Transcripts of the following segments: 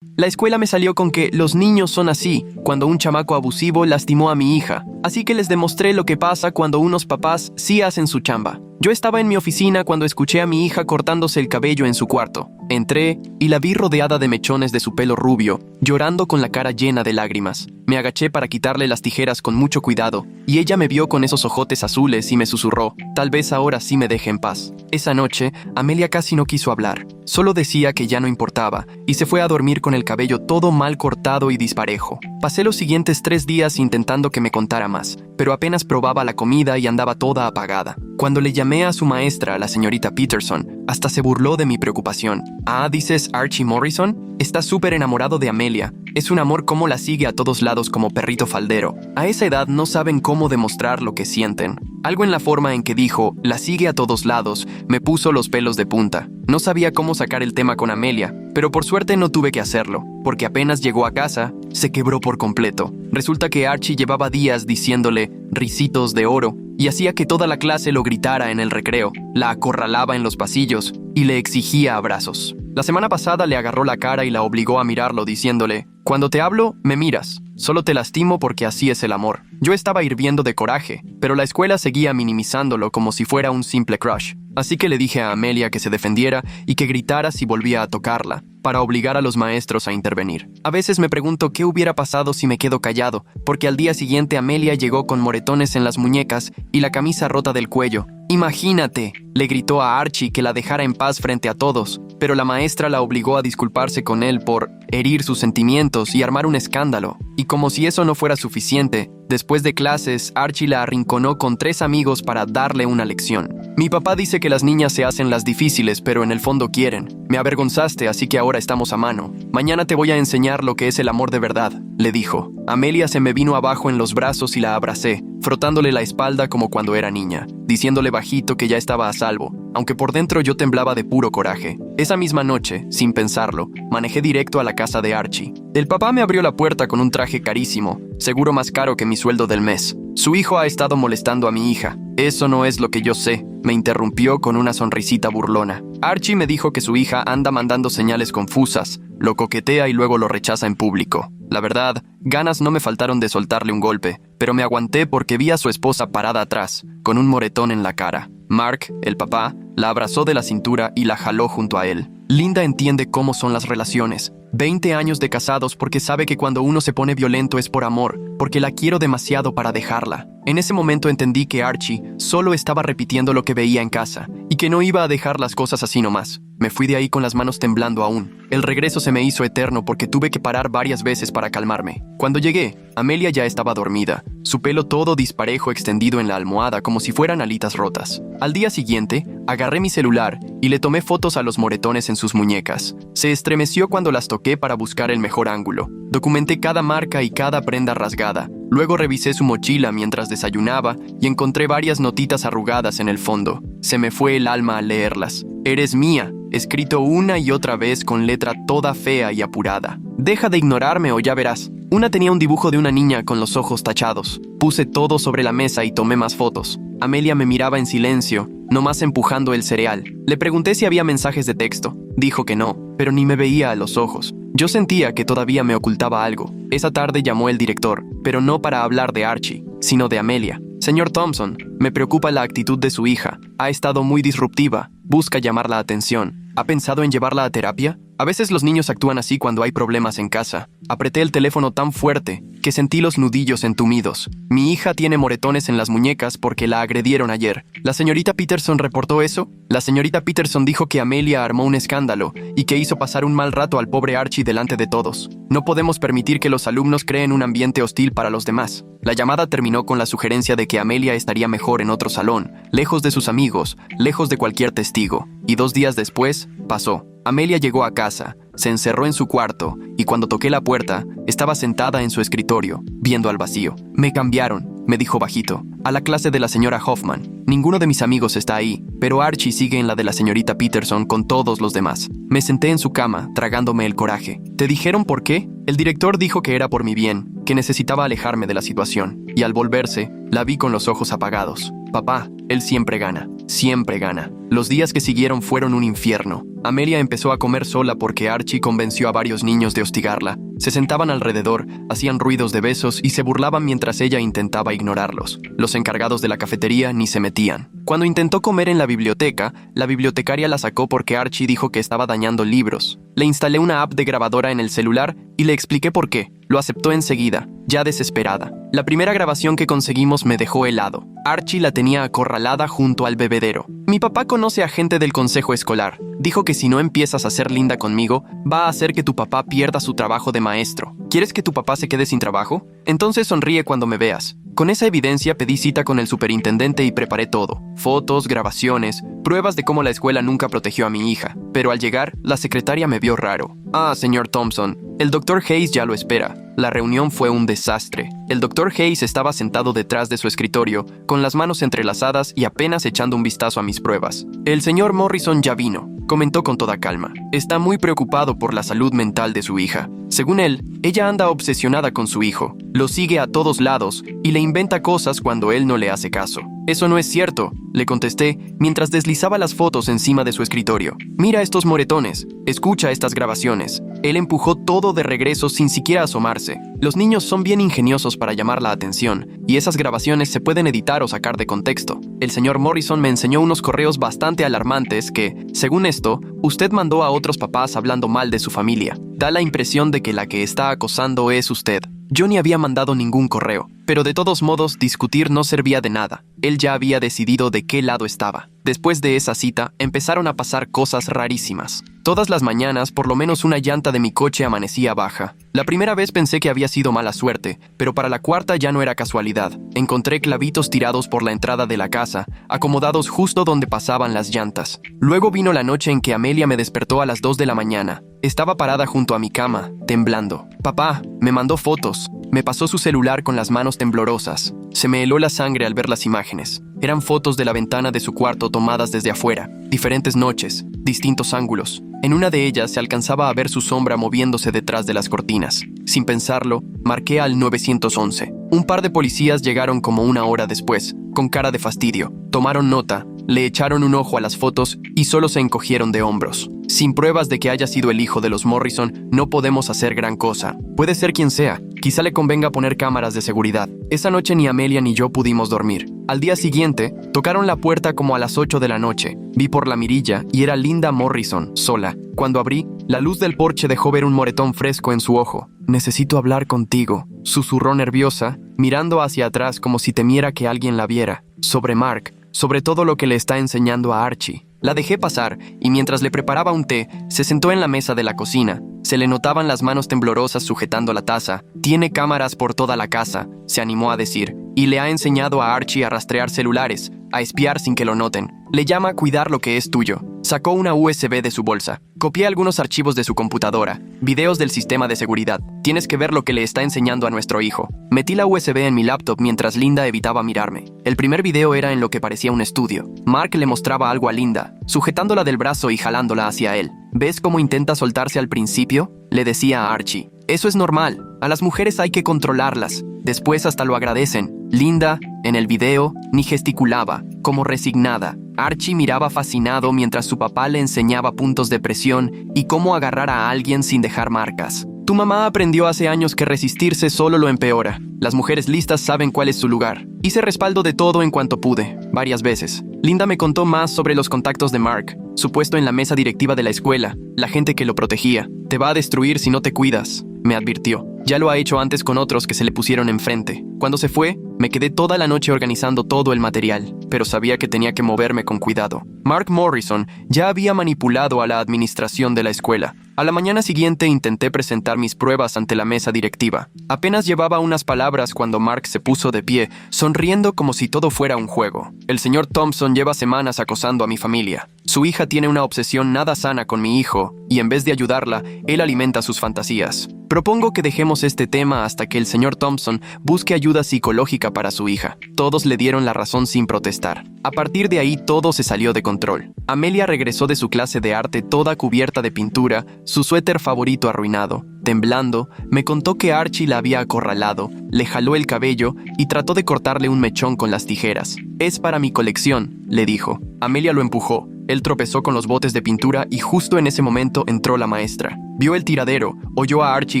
La escuela me salió con que los niños son así, cuando un chamaco abusivo lastimó a mi hija. Así que les demostré lo que pasa cuando unos papás sí hacen su chamba. Yo estaba en mi oficina cuando escuché a mi hija cortándose el cabello en su cuarto. Entré y la vi rodeada de mechones de su pelo rubio, llorando con la cara llena de lágrimas. Me agaché para quitarle las tijeras con mucho cuidado, y ella me vio con esos ojotes azules y me susurró, tal vez ahora sí me deje en paz. Esa noche, Amelia casi no quiso hablar. Solo decía que ya no importaba, y se fue a dormir con el cabello todo mal cortado y disparejo. Pasé los siguientes 3 días intentando que me contara más, pero apenas probaba la comida y andaba toda apagada. Cuando le llamé a su maestra, la señorita Peterson, hasta se burló de mi preocupación. Ah, ¿dices Archie Morrison? Está súper enamorado de Amelia. Es un amor como la sigue a todos lados como perrito faldero. A esa edad no saben cómo demostrar lo que sienten. Algo en la forma en que dijo, la sigue a todos lados, me puso los pelos de punta. No sabía cómo sacar el tema con Amelia, pero por suerte no tuve que hacerlo, porque apenas llegó a casa, se quebró por completo. Resulta que Archie llevaba días diciéndole risitos de oro y hacía que toda la clase lo gritara en el recreo, la acorralaba en los pasillos y le exigía abrazos. La semana pasada le agarró la cara y la obligó a mirarlo diciéndole, cuando te hablo, me miras. Solo te lastimo porque así es el amor. Yo estaba hirviendo de coraje, pero la escuela seguía minimizándolo como si fuera un simple crush. Así que le dije a Amelia que se defendiera y que gritara si volvía a tocarla, para obligar a los maestros a intervenir. A veces me pregunto qué hubiera pasado si me quedo callado, porque al día siguiente Amelia llegó con moretones en las muñecas y la camisa rota del cuello. ¡Imagínate!, le gritó a Archie que la dejara en paz frente a todos, pero la maestra la obligó a disculparse con él por herir sus sentimientos y armar un escándalo. Y como si eso no fuera suficiente, después de clases, Archie la arrinconó con 3 amigos para darle una lección. Mi papá dice que las niñas se hacen las difíciles, pero en el fondo quieren. Me avergonzaste, así que ahora estamos a mano. Mañana te voy a enseñar lo que es el amor de verdad, le dijo. Amelia se me vino abajo en los brazos y la abracé, frotándole la espalda como cuando era niña, diciéndole bajito que ya estaba a salvo, aunque por dentro yo temblaba de puro coraje. Esa misma noche, sin pensarlo, manejé directo a la casa de Archie. El papá me abrió la puerta con un traje carísimo, seguro más caro que mi sueldo del mes. Su hijo ha estado molestando a mi hija. Eso no es lo que yo sé, me interrumpió con una sonrisita burlona. Archie me dijo que su hija anda mandando señales confusas, lo coquetea y luego lo rechaza en público. La verdad, ganas no me faltaron de soltarle un golpe, pero me aguanté porque vi a su esposa parada atrás, con un moretón en la cara. Mark, el papá, la abrazó de la cintura y la jaló junto a él. Linda entiende cómo son las relaciones. 20 años de casados porque sabe que cuando uno se pone violento es por amor, porque la quiero demasiado para dejarla. En ese momento entendí que Archie solo estaba repitiendo lo que veía en casa y que no iba a dejar las cosas así nomás. Me fui de ahí con las manos temblando aún. El regreso se me hizo eterno porque tuve que parar varias veces para calmarme. Cuando llegué, Amelia ya estaba dormida, su pelo todo disparejo extendido en la almohada como si fueran alitas rotas. Al día siguiente, agarré mi celular y le tomé fotos a los moretones en sus muñecas. Se estremeció cuando las toqué para buscar el mejor ángulo. Documenté cada marca y cada prenda rasgada. Luego revisé su mochila mientras desayunaba y encontré varias notitas arrugadas en el fondo. Se me fue el alma al leerlas. Eres mía, escrito una y otra vez con letra toda fea y apurada. Deja de ignorarme o ya verás. Una tenía un dibujo de una niña con los ojos tachados. Puse todo sobre la mesa y tomé más fotos. Amelia me miraba en silencio, nomás empujando el cereal. Le pregunté si había mensajes de texto. Dijo que no, pero ni me veía a los ojos. Yo sentía que todavía me ocultaba algo. Esa tarde llamó el director, pero no para hablar de Archie, sino de Amelia. Señor Thompson, me preocupa la actitud de su hija. Ha estado muy disruptiva. Busca llamar la atención. ¿Ha pensado en llevarla a terapia? A veces los niños actúan así cuando hay problemas en casa. Apreté el teléfono tan fuerte que sentí los nudillos entumidos. Mi hija tiene moretones en las muñecas porque la agredieron ayer. ¿La señorita Peterson reportó eso? La señorita Peterson dijo que Amelia armó un escándalo y que hizo pasar un mal rato al pobre Archie delante de todos. No podemos permitir que los alumnos creen un ambiente hostil para los demás. La llamada terminó con la sugerencia de que Amelia estaría mejor en otro salón, lejos de sus amigos, lejos de cualquier testigo. Y 2 días después, pasó. Amelia llegó a casa, se encerró en su cuarto y cuando toqué la puerta, estaba sentada en su escritorio, viendo al vacío. Me cambiaron, me dijo bajito, a la clase de la señora Hoffman. Ninguno de mis amigos está ahí, pero Archie sigue en la de la señorita Peterson con todos los demás. Me senté en su cama, tragándome el coraje. ¿Te dijeron por qué? El director dijo que era por mi bien, que necesitaba alejarme de la situación, y al volverse, la vi con los ojos apagados. Papá, Él siempre gana. Siempre gana. Los días que siguieron fueron un infierno. Amelia empezó a comer sola porque Archie convenció a varios niños de hostigarla. Se sentaban alrededor, hacían ruidos de besos y se burlaban mientras ella intentaba ignorarlos. Los encargados de la cafetería ni se metían. Cuando intentó comer en la bibliotecaria la sacó porque Archie dijo que estaba dañando libros. Le instalé una app de grabadora en el celular y le expliqué por qué. Lo aceptó enseguida, ya desesperada. La primera grabación que conseguimos me dejó helado. Archie la tenía acorralada junto al bebedero. Mi papá conoce a gente del consejo escolar. Dijo que si no empiezas a ser linda conmigo, va a hacer que tu papá pierda su trabajo de maestro. ¿Quieres que tu papá se quede sin trabajo? Entonces sonríe cuando me veas. Con esa evidencia pedí cita con el superintendente y preparé todo. Fotos, grabaciones, pruebas de cómo la escuela nunca protegió a mi hija. Pero al llegar, la secretaria me vio raro. Ah, señor Thompson, el Dr. Hayes ya lo espera. La reunión fue un desastre. El Dr. Hayes estaba sentado detrás de su escritorio, con las manos entrelazadas y apenas echando un vistazo a mis pruebas. El señor Morrison ya vino, comentó con toda calma. Está muy preocupado por la salud mental de su hija. Según él, ella anda obsesionada con su hijo. Lo sigue a todos lados y le inventa cosas cuando él no le hace caso. Eso no es cierto, le contesté mientras deslizaba las fotos encima de su escritorio. Mira estos moretones, escucha estas grabaciones. Él empujó todo de regreso sin siquiera asomarse. Los niños son bien ingeniosos para llamar la atención, y esas grabaciones se pueden editar o sacar de contexto. El señor Morrison me enseñó unos correos bastante alarmantes que, según esto, usted mandó a otros papás hablando mal de su familia. Da la impresión de que la que está acosando es usted. Yo ni había mandado ningún correo, pero de todos modos discutir no servía de nada. Él ya había decidido de qué lado estaba. Después de esa cita, empezaron a pasar cosas rarísimas. Todas las mañanas, por lo menos una llanta de mi coche amanecía baja. La primera vez pensé que había sido mala suerte, pero para la cuarta ya no era casualidad. Encontré clavitos tirados por la entrada de la casa, acomodados justo donde pasaban las llantas. Luego vino la noche en que Amelia me despertó a las 2 de la mañana. Estaba parada junto a mi cama, temblando. Papá me mandó fotos. Me pasó su celular con las manos temblorosas. Se me heló la sangre al ver las imágenes. Eran fotos de la ventana de su cuarto tomadas desde afuera, diferentes noches, distintos ángulos. En una de ellas se alcanzaba a ver su sombra moviéndose detrás de las cortinas. Sin pensarlo, marqué al 911. Un par de policías llegaron como una hora después, con cara de fastidio. Tomaron nota, le echaron un ojo a las fotos y solo se encogieron de hombros. Sin pruebas de que haya sido el hijo de los Morrison, no podemos hacer gran cosa. Puede ser quien sea. Quizá le convenga poner cámaras de seguridad. Esa noche ni Amelia ni yo pudimos dormir. Al día siguiente, tocaron la puerta como a las 8 de la noche. Vi por la mirilla y era Linda Morrison, sola. Cuando abrí, la luz del porche dejó ver un moretón fresco en su ojo. «Necesito hablar contigo», susurró nerviosa, mirando hacia atrás como si temiera que alguien la viera. Sobre Mark, sobre todo lo que le está enseñando a Archie. La dejé pasar y mientras le preparaba un té, se sentó en la mesa de la cocina. Se le notaban las manos temblorosas sujetando la taza. «Tiene cámaras por toda la casa», se animó a decir, y le ha enseñado a Archie a rastrear celulares, a espiar sin que lo noten. Le llama cuidar lo que es tuyo. Sacó una USB de su bolsa. Copié algunos archivos de su computadora, videos del sistema de seguridad. Tienes que ver lo que le está enseñando a nuestro hijo. Metí la USB en mi laptop mientras Linda evitaba mirarme. El primer video era en lo que parecía un estudio. Mark le mostraba algo a Linda, sujetándola del brazo y jalándola hacia él. ¿Ves cómo intenta soltarse al principio?, le decía a Archie. Eso es normal. A las mujeres hay que controlarlas. Después hasta lo agradecen. Linda, en el video, ni gesticulaba, como resignada. Archie miraba fascinado mientras su papá le enseñaba puntos de presión y cómo agarrar a alguien sin dejar marcas. Tu mamá aprendió hace años que resistirse solo lo empeora. Las mujeres listas saben cuál es su lugar. Hice respaldo de todo en cuanto pude, varias veces. Linda me contó más sobre los contactos de Mark, su puesto en la mesa directiva de la escuela, la gente que lo protegía. Te va a destruir si no te cuidas, me advirtió. Ya lo ha hecho antes con otros que se le pusieron enfrente. Cuando se fue, me quedé toda la noche organizando todo el material, pero sabía que tenía que moverme con cuidado. Mark Morrison ya había manipulado a la administración de la escuela. A la mañana siguiente intenté presentar mis pruebas ante la mesa directiva. Apenas llevaba unas palabras cuando Mark se puso de pie, sonriendo como si todo fuera un juego. El señor Thompson lleva semanas acosando a mi familia. Su hija tiene una obsesión nada sana con mi hijo, y en vez de ayudarla, él alimenta sus fantasías. Propongo que dejemos este tema hasta que el señor Thompson busque ayuda psicológica para su hija. Todos le dieron la razón sin protestar. A partir de ahí todo se salió de control. Amelia regresó de su clase de arte toda cubierta de pintura, su suéter favorito arruinado. Temblando, me contó que Archie la había acorralado, le jaló el cabello y trató de cortarle un mechón con las tijeras. «Es para mi colección», le dijo. Amelia lo empujó. Él tropezó con los botes de pintura y justo en ese momento entró la maestra. Vio el tiradero, oyó a Archie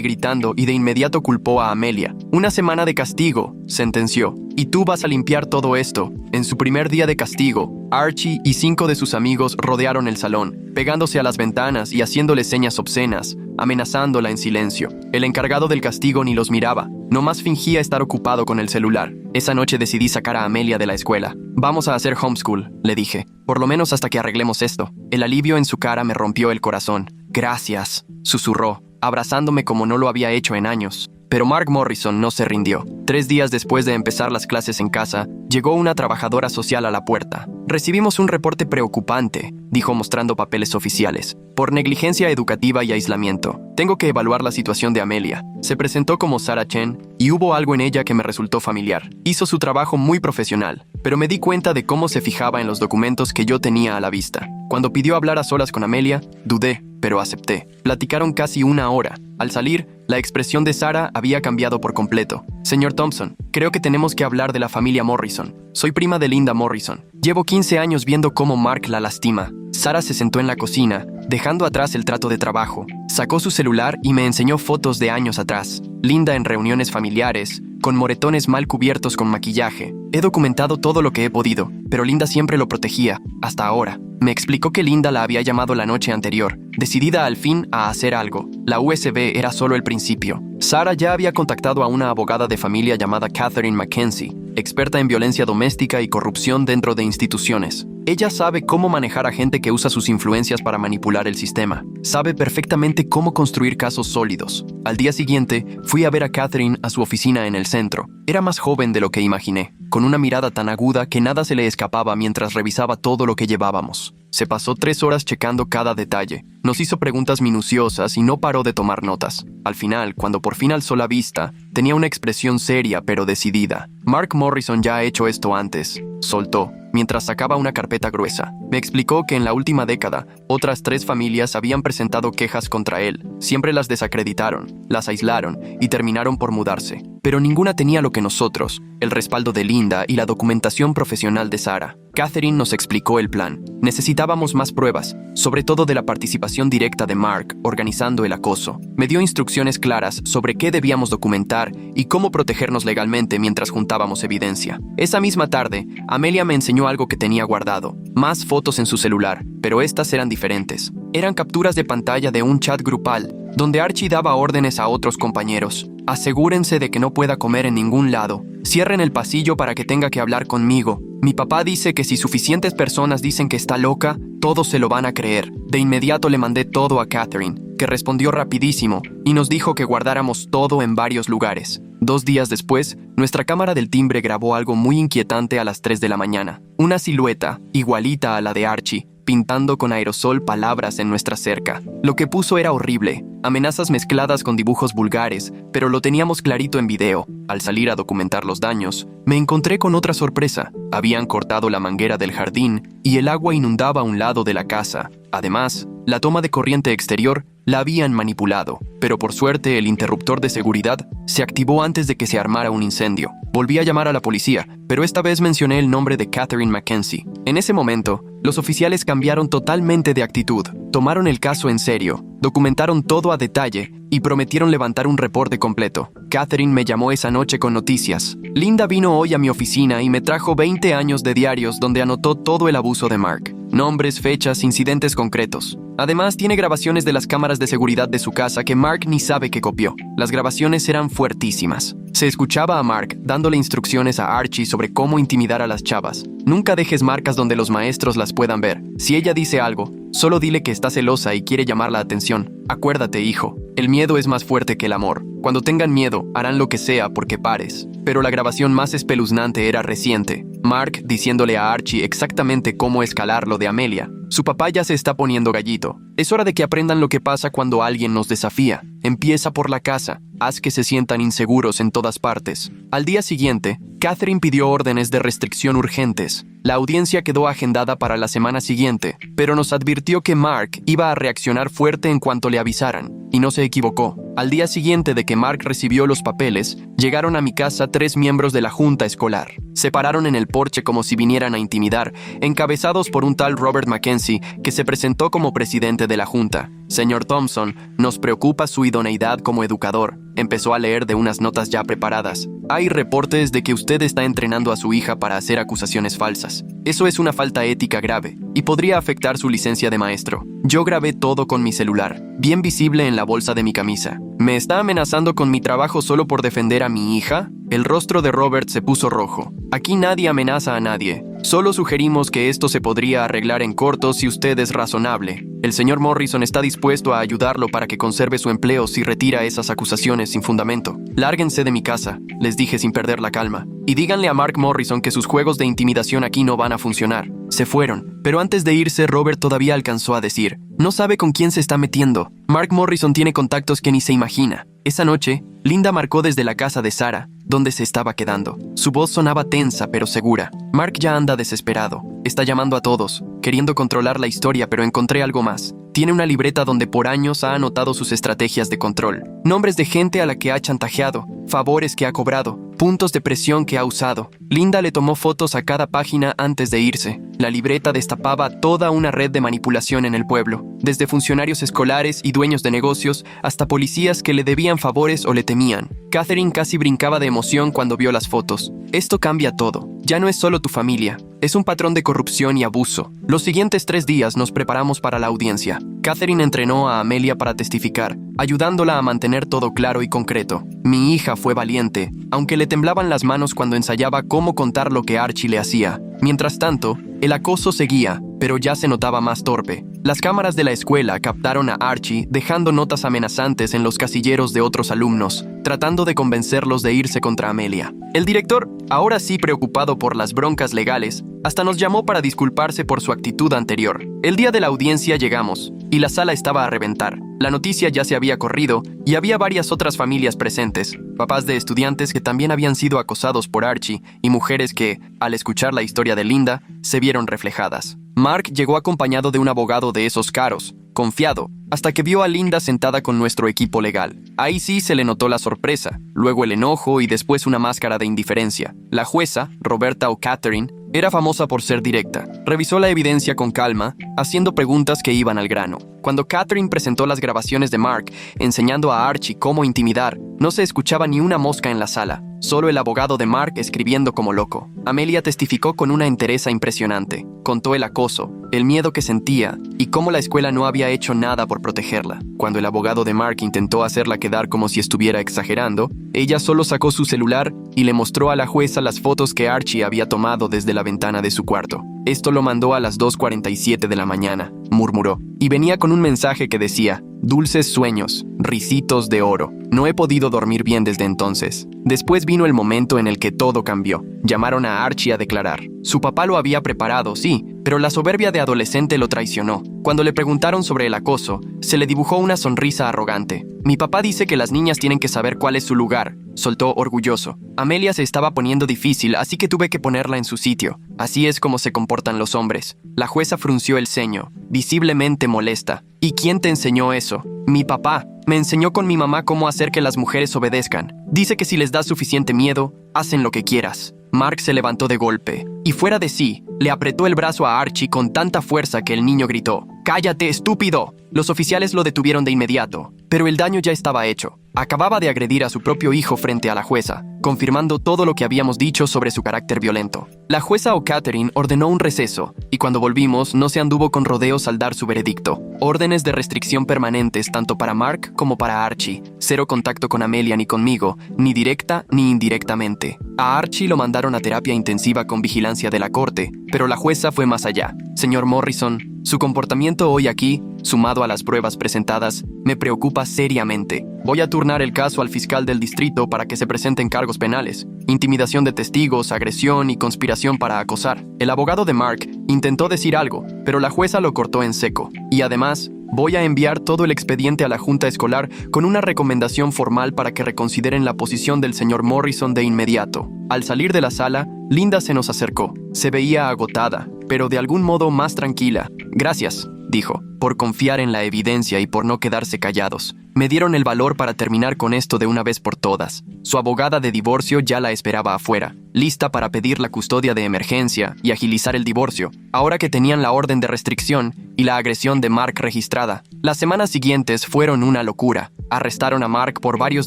gritando y de inmediato culpó a Amelia. «Una semana de castigo», sentenció. «Y tú vas a limpiar todo esto». En su primer día de castigo, Archie y 5 de sus amigos rodearon el salón, pegándose a las ventanas y haciéndole señas obscenas, amenazándola en silencio. El encargado del castigo ni los miraba, nomás fingía estar ocupado con el celular. Esa noche decidí sacar a Amelia de la escuela. «Vamos a hacer homeschool», le dije. «Por lo menos hasta que arreglemos esto». El alivio en su cara me rompió el corazón. «Gracias», susurró, abrazándome como no lo había hecho en años. Pero Mark Morrison no se rindió. 3 días después de empezar las clases en casa, llegó una trabajadora social a la puerta. «Recibimos un reporte preocupante», dijo mostrando papeles oficiales, «por negligencia educativa y aislamiento. Tengo que evaluar la situación de Amelia». Se presentó como Sarah Chen y hubo algo en ella que me resultó familiar. Hizo su trabajo muy profesional, pero me di cuenta de cómo se fijaba en los documentos que yo tenía a la vista. Cuando pidió hablar a solas con Amelia, dudé, pero acepté. Platicaron casi 1 hora. Al salir, la expresión de Sarah había cambiado por completo. «Señor Thompson, creo que tenemos que hablar de la familia Morrison. Soy prima de Linda Morrison. Llevo 15 años viendo cómo Mark la lastima». Sarah se sentó en la cocina, dejando atrás el trato de trabajo. Sacó su celular y me enseñó fotos de años atrás. Linda en reuniones familiares, con moretones mal cubiertos con maquillaje. He documentado todo lo que he podido, pero Linda siempre lo protegía, hasta ahora. Me explicó que Linda la había llamado la noche anterior, decidida al fin a hacer algo. La USB era solo el principio. Sarah ya había contactado a una abogada de familia llamada Catherine Mackenzie, experta en violencia doméstica y corrupción dentro de instituciones. Ella sabe cómo manejar a gente que usa sus influencias para manipular el sistema. Sabe perfectamente cómo construir casos sólidos. Al día siguiente, fui a ver a Catherine a su oficina en el centro. Era más joven de lo que imaginé, con una mirada tan aguda que nada se le escapaba mientras revisaba todo lo que llevábamos. Se pasó 3 horas checando cada detalle. Nos hizo preguntas minuciosas y no paró de tomar notas. Al final, cuando por fin alzó la vista, tenía una expresión seria pero decidida. «Mark Morrison ya ha hecho esto antes», soltó, mientras sacaba una carpeta gruesa. Me explicó que en la última década, otras 3 familias habían presentado quejas contra él. Siempre las desacreditaron, las aislaron y terminaron por mudarse. Pero ninguna tenía lo que nosotros, el respaldo de Linda y la documentación profesional de Sarah. Catherine nos explicó el plan. Necesitábamos más pruebas, sobre todo de la participación directa de Mark organizando el acoso. Me dio instrucciones claras sobre qué debíamos documentar y cómo protegernos legalmente mientras juntábamos evidencia. Esa misma tarde, Amelia me enseñó algo que tenía guardado. Más fotos en su celular, pero estas eran diferentes. Eran capturas de pantalla de un chat grupal, donde Archie daba órdenes a otros compañeros. «Asegúrense de que no pueda comer en ningún lado. Cierren el pasillo para que tenga que hablar conmigo. Mi papá dice que si suficientes personas dicen que está loca, todos se lo van a creer». De inmediato le mandé todo a Catherine, que respondió rapidísimo y nos dijo que guardáramos todo en varios lugares. 2 días después, nuestra cámara del timbre grabó algo muy inquietante a las 3 de la mañana. Una silueta, igualita a la de Archie, pintando con aerosol palabras en nuestra cerca. Lo que puso era horrible, amenazas mezcladas con dibujos vulgares, pero lo teníamos clarito en video. Al salir a documentar los daños, me encontré con otra sorpresa. Habían cortado la manguera del jardín y el agua inundaba un lado de la casa. Además, la toma de corriente exterior la habían manipulado, pero por suerte el interruptor de seguridad se activó antes de que se armara un incendio. Volví a llamar a la policía, pero esta vez mencioné el nombre de Catherine Mackenzie. En ese momento, los oficiales cambiaron totalmente de actitud, tomaron el caso en serio, documentaron todo a detalle y prometieron levantar un reporte completo. Catherine me llamó esa noche con noticias. Linda vino hoy a mi oficina y me trajo 20 años de diarios donde anotó todo el abuso de Mark. Nombres, fechas, incidentes concretos. Además, tiene grabaciones de las cámaras de seguridad de su casa que Mark ni sabe que copió. Las grabaciones eran fuertísimas. Se escuchaba a Mark dándole instrucciones a Archie sobre cómo intimidar a las chavas. Nunca dejes marcas donde los maestros las puedan ver. Si ella dice algo, solo dile que está celosa y quiere llamar la atención. Acuérdate, hijo, el miedo es más fuerte que el amor. Cuando tengan miedo, harán lo que sea porque pares. Pero la grabación más espeluznante era reciente. Mark diciéndole a Archie exactamente cómo escalar lo de Amelia. Su papá ya se está poniendo gallito. Es hora de que aprendan lo que pasa cuando alguien nos desafía. Empieza por la casa. Haz que se sientan inseguros en todas partes. Al día siguiente, Catherine pidió órdenes de restricción urgentes. La audiencia quedó agendada para la semana siguiente, pero nos advirtió que Mark iba a reaccionar fuerte en cuanto le avisaran, y no se equivocó. Al día siguiente de que Mark recibió los papeles, llegaron a mi casa 3 miembros de la junta escolar. Se pararon en el porche como si vinieran a intimidar, encabezados por un tal Robert Mackenzie, que se presentó como presidente de la junta. Señor Thompson, nos preocupa su idoneidad como educador. Empezó a leer de unas notas ya preparadas. Hay reportes de que usted está entrenando a su hija para hacer acusaciones falsas. Eso es una falta ética grave y podría afectar su licencia de maestro. Yo grabé todo con mi celular, bien visible en la bolsa de mi camisa. ¿Me está amenazando con mi trabajo solo por defender a mi hija? El rostro de Robert se puso rojo. Aquí nadie amenaza a nadie. Solo sugerimos que esto se podría arreglar en corto si usted es razonable. El señor Morrison está dispuesto a ayudarlo para que conserve su empleo si retira esas acusaciones sin fundamento. Lárguense de mi casa, les dije sin perder la calma. Y díganle a Mark Morrison que sus juegos de intimidación aquí no van a funcionar. Se fueron, pero antes de irse Robert todavía alcanzó a decir: no sabe con quién se está metiendo. Mark Morrison tiene contactos que ni se imagina. Esa noche, Linda marcó desde la casa de Sarah, donde se estaba quedando. Su voz sonaba tensa pero segura. Mark ya anda desesperado. Está llamando a todos, queriendo controlar la historia, pero encontré algo más. Tiene una libreta donde por años ha anotado sus estrategias de control. Nombres de gente a la que ha chantajeado, favores que ha cobrado, puntos de presión que ha usado. Linda le tomó fotos a cada página antes de irse. La libreta destapaba toda una red de manipulación en el pueblo, desde funcionarios escolares y dueños de negocios hasta policías que le debían favores o le temían. Catherine casi brincaba de emoción cuando vio las fotos. Esto cambia todo. Ya no es solo tu familia, es un patrón de corrupción y abuso. Los siguientes 3 días nos preparamos para la audiencia. Catherine entrenó a Amelia para testificar, ayudándola a mantener todo claro y concreto. Mi hija fue valiente, aunque le temblaban las manos cuando ensayaba cómo contar lo que Archie le hacía. Mientras tanto, el acoso seguía, pero ya se notaba más torpe. Las cámaras de la escuela captaron a Archie dejando notas amenazantes en los casilleros de otros alumnos, tratando de convencerlos de irse contra Amelia. El director, ahora sí preocupado por las broncas legales, hasta nos llamó para disculparse por su actitud anterior. El día de la audiencia llegamos, y la sala estaba a reventar. La noticia ya se había corrido, y había varias otras familias presentes, papás de estudiantes que también habían sido acosados por Archie, y mujeres que, al escuchar la historia de Linda, se vieron reflejadas. Mark llegó acompañado de un abogado de esos caros, confiado, hasta que vio a Linda sentada con nuestro equipo legal. Ahí sí se le notó la sorpresa, luego el enojo y después una máscara de indiferencia. La jueza, Roberta o Catherine, era famosa por ser directa. Revisó la evidencia con calma, haciendo preguntas que iban al grano. Cuando Catherine presentó las grabaciones de Mark, enseñando a Archie cómo intimidar, no se escuchaba ni una mosca en la sala, solo el abogado de Mark escribiendo como loco. Amelia testificó con una entereza impresionante. Contó el acoso, el miedo que sentía y cómo la escuela no había hecho nada por protegerla. Cuando el abogado de Mark intentó hacerla quedar como si estuviera exagerando, ella solo sacó su celular y le mostró a la jueza las fotos que Archie había tomado desde la ventana de su cuarto. Esto lo mandó a las 2:47 de la mañana, murmuró, y venía con un mensaje que decía: dulces sueños, risitos de oro. No he podido dormir bien desde entonces. Después vino el momento en el que todo cambió. Llamaron a Archie a declarar. Su papá lo había preparado, sí, pero la soberbia de adolescente lo traicionó. Cuando le preguntaron sobre el acoso, se le dibujó una sonrisa arrogante. Mi papá dice que las niñas tienen que saber cuál es su lugar, soltó orgulloso. Amelia se estaba poniendo difícil, así que tuve que ponerla en su sitio. Así es como se comportan los hombres. La jueza frunció el ceño, visiblemente molesta. ¿Y quién te enseñó eso? Mi papá. Me enseñó con mi mamá cómo hacer que las mujeres obedezcan. Dice que si les das suficiente miedo, hacen lo que quieras. Mark se levantó de golpe, y fuera de sí, le apretó el brazo a Archie con tanta fuerza que el niño gritó: ¡cállate, estúpido! Los oficiales lo detuvieron de inmediato, pero el daño ya estaba hecho. Acababa de agredir a su propio hijo frente a la jueza, confirmando todo lo que habíamos dicho sobre su carácter violento. La jueza Catherine ordenó un receso, y cuando volvimos no se anduvo con rodeos al dar su veredicto. Órdenes de restricción permanentes tanto para Mark como para Archie. 0 contacto con Amelia ni conmigo, ni directa ni indirectamente. A Archie lo mandaron a terapia intensiva con vigilancia de la corte, pero la jueza fue más allá. Señor Morrison, Su comportamiento hoy aquí, sumado a las pruebas presentadas, me preocupa seriamente. Voy a turnar el caso al fiscal del distrito para que se presenten cargos penales, intimidación de testigos, agresión y conspiración para acosar. El abogado de Mark intentó decir algo, pero la jueza lo cortó en seco. Y además, voy a enviar todo el expediente a la junta escolar con una recomendación formal para que reconsideren la posición del señor Morrison de inmediato. Al salir de la sala, Linda se nos acercó. Se veía agotada, pero de algún modo más tranquila. Gracias, dijo, por confiar en la evidencia y por no quedarse callados. Me dieron el valor para terminar con esto de una vez por todas. Su abogada de divorcio ya la esperaba afuera, lista para pedir la custodia de emergencia y agilizar el divorcio, ahora que tenían la orden de restricción y la agresión de Mark registrada. Las semanas siguientes fueron una locura. Arrestaron a Mark por varios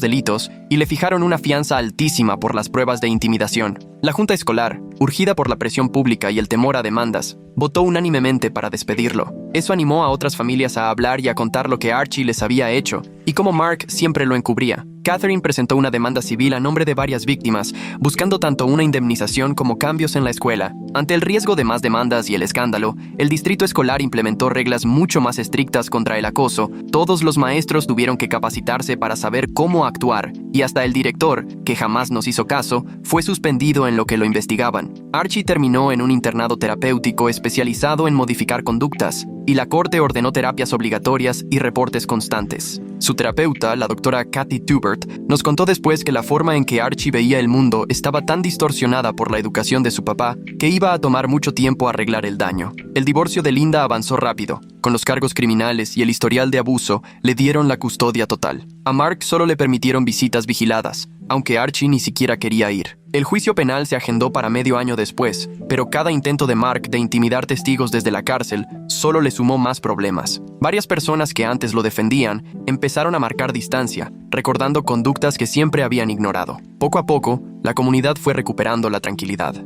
delitos y le fijaron una fianza altísima por las pruebas de intimidación. La junta escolar, urgida por la presión pública y el temor a demandas, votó unánimemente para despedirlo. Eso animó a otras familias a hablar y a contar lo que Archie les había hecho, y cómo Mark siempre lo encubría. Catherine presentó una demanda civil a nombre de varias víctimas, buscando tanto una indemnización como cambios en la escuela. Ante el riesgo de más demandas y el escándalo, el distrito escolar implementó reglas mucho más estrictas contra el acoso. Todos los maestros tuvieron que capacitarse para saber cómo actuar, y hasta el director, que jamás nos hizo caso, fue suspendido en lo que lo investigaban. Archie terminó en un internado terapéutico especializado en modificar conductas, y la corte ordenó terapias obligatorias y reportes constantes. Su terapeuta, la doctora Kathy Tubert, nos contó después que la forma en que Archie veía el mundo estaba tan distorsionada por la educación de su papá que iba a tomar mucho tiempo arreglar el daño. El divorcio de Linda avanzó rápido. Con los cargos criminales y el historial de abuso, le dieron la custodia total. A Mark solo le permitieron visitas vigiladas, aunque Archie ni siquiera quería ir. El juicio penal se agendó para medio año después, pero cada intento de Mark de intimidar testigos desde la cárcel solo le sumó más problemas. Varias personas que antes lo defendían empezaron a marcar distancia, recordando conductas que siempre habían ignorado. Poco a poco, la comunidad fue recuperando la tranquilidad.